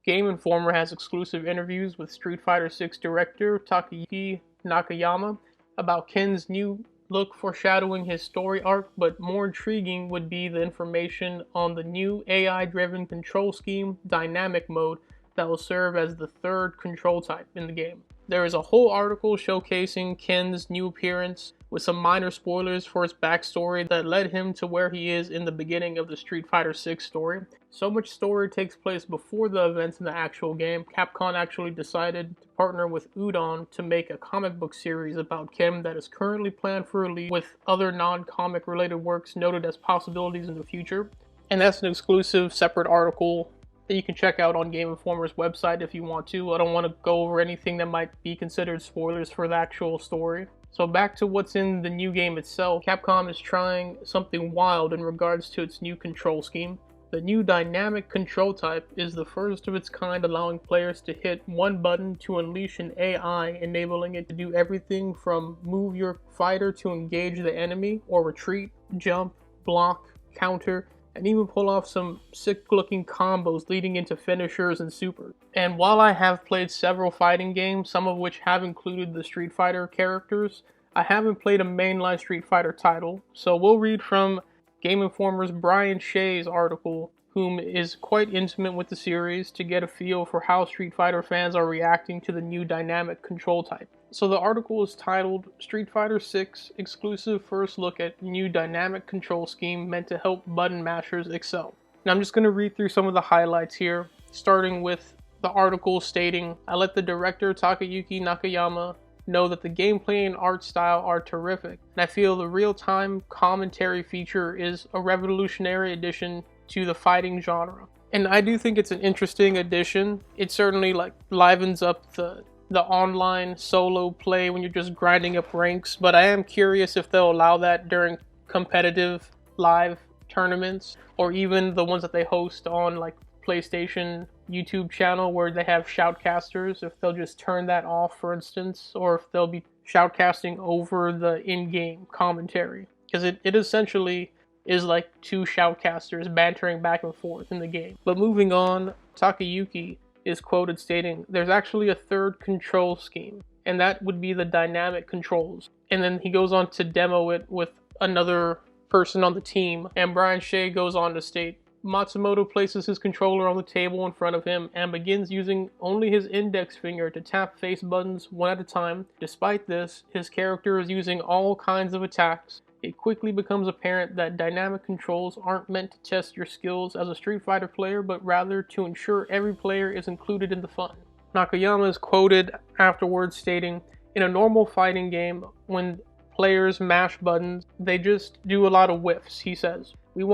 Game Informer has exclusive interviews with Street Fighter 6 director Takayuki Nakayama about Ken's new look foreshadowing his story arc, but more intriguing would be the information on the new AI driven control scheme dynamic mode that will serve as the third control type in the game. There is a whole article showcasing Ken's new appearance with some minor spoilers for his backstory that led him to where he is in the beginning of the Street Fighter 6 story. So much story takes place before the events in the actual game. Capcom actually decided to partner with Udon to make a comic book series about Ken that is currently planned for release, with other non-comic related works noted as possibilities in the future. And that's an exclusive separate article that you can check out on Game Informer's website if you want to. I don't want to go over anything that might be considered spoilers for the actual story. So back to what's in the new game itself, Capcom is trying something wild in regards to its new control scheme. The new dynamic control type is the first of its kind, allowing players to hit one button to unleash an AI, enabling it to do everything from move your fighter to engage the enemy, or retreat, jump, block, counter, and even pull off some sick-looking combos leading into finishers and supers. And while I have played several fighting games, some of which have included the Street Fighter characters, I haven't played a mainline Street Fighter title, so we'll read from Game Informer's Brian Shea's article, whom is quite intimate with the series, to get a feel for how Street Fighter fans are reacting to the new dynamic control type. So the article is titled Street Fighter 6 Exclusive First Look at New Dynamic Control Scheme Meant to Help Button Mashers Excel. Now I'm just going to read through some of the highlights here, starting with the article stating, I let the director Takayuki Nakayama know that the gameplay and art style are terrific, and I feel the real-time commentary feature is a revolutionary addition to the fighting genre. And I do think it's an interesting addition. It certainly livens up the online solo play when you're just grinding up ranks, but I am curious if they'll allow that during competitive live tournaments, or even the ones that they host on PlayStation YouTube channel where they have shoutcasters, if they'll just turn that off, for instance, or if they'll be shoutcasting over the in-game commentary, because it essentially is like two shoutcasters bantering back and forth in the game. But moving on, Takayuki is quoted stating, there's actually a third control scheme, and that would be the dynamic controls. And then he goes on to demo it with another person on the team, and Brian Shea goes on to state, Matsumoto places his controller on the table in front of him and begins using only his index finger to tap face buttons one at a time. Despite this, his character is using all kinds of attacks. It quickly becomes apparent that dynamic controls aren't meant to test your skills as a Street Fighter player, but rather to ensure every player is included in the fun. Nakayama is quoted afterwards stating, in a normal fighting game, when players mash buttons, they just do a lot of whiffs, he says. We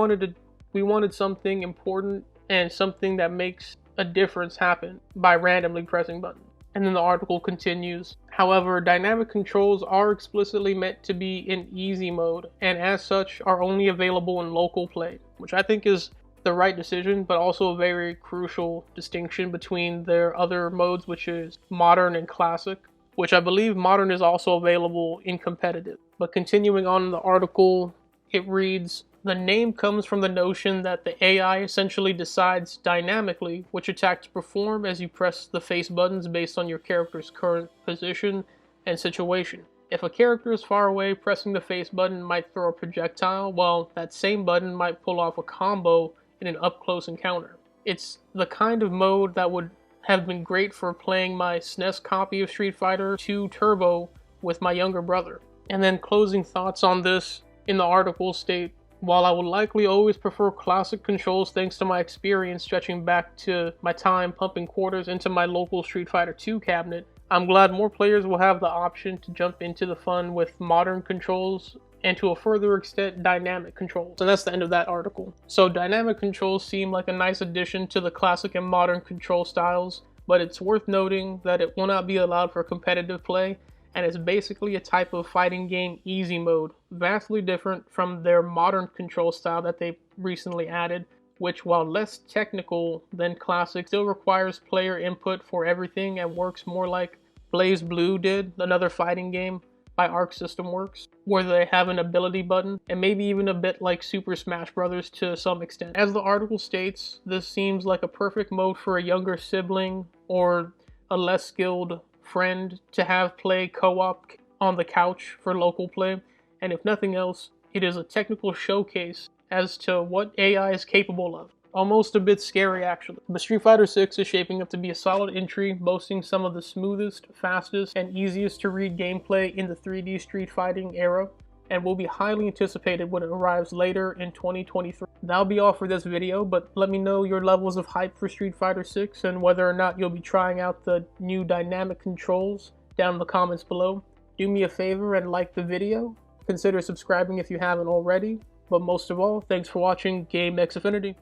wanted something important and something that makes a difference happen by randomly pressing buttons. And then the article continues, however, dynamic controls are explicitly meant to be in easy mode, and as such are only available in local play, which I think is the right decision, but also a very crucial distinction between their other modes, which is modern and classic, which I believe modern is also available in competitive. But continuing on in the article, it reads, the name comes from the notion that the AI essentially decides dynamically which attack to perform as you press the face buttons based on your character's current position and situation. If a character is far away, pressing the face button might throw a projectile, while that same button might pull off a combo in an up-close encounter. It's the kind of mode that would have been great for playing my SNES copy of Street Fighter 2 Turbo with my younger brother. And then closing thoughts on this in the article state, while I would likely always prefer classic controls thanks to my experience stretching back to my time pumping quarters into my local Street Fighter 2 cabinet, I'm glad more players will have the option to jump into the fun with modern controls and to a further extent dynamic controls. And that's the end of that article. So dynamic controls seem like a nice addition to the classic and modern control styles, but it's worth noting that it will not be allowed for competitive play, and it's basically a type of fighting game easy mode, vastly different from their modern control style that they recently added, which while less technical than classic, still requires player input for everything and works more like Blaze Blue did, another fighting game, by Arc System Works, where they have an ability button, and maybe even a bit like Super Smash Bros. To some extent. As the article states, this seems like a perfect mode for a younger sibling or a less skilled friend to have play co-op on the couch for local play, and if nothing else, it is a technical showcase as to what AI is capable of. Almost a bit scary actually. But Street Fighter 6 is shaping up to be a solid entry, boasting some of the smoothest, fastest, and easiest to read gameplay in the 3D Street Fighting era, and will be highly anticipated when it arrives later in 2023. That'll be all for this video, but let me know your levels of hype for Street Fighter 6 and whether or not you'll be trying out the new dynamic controls down in the comments below. Do me a favor and like the video. Consider subscribing if you haven't already. But most of all, thanks for watching Game X Affinity.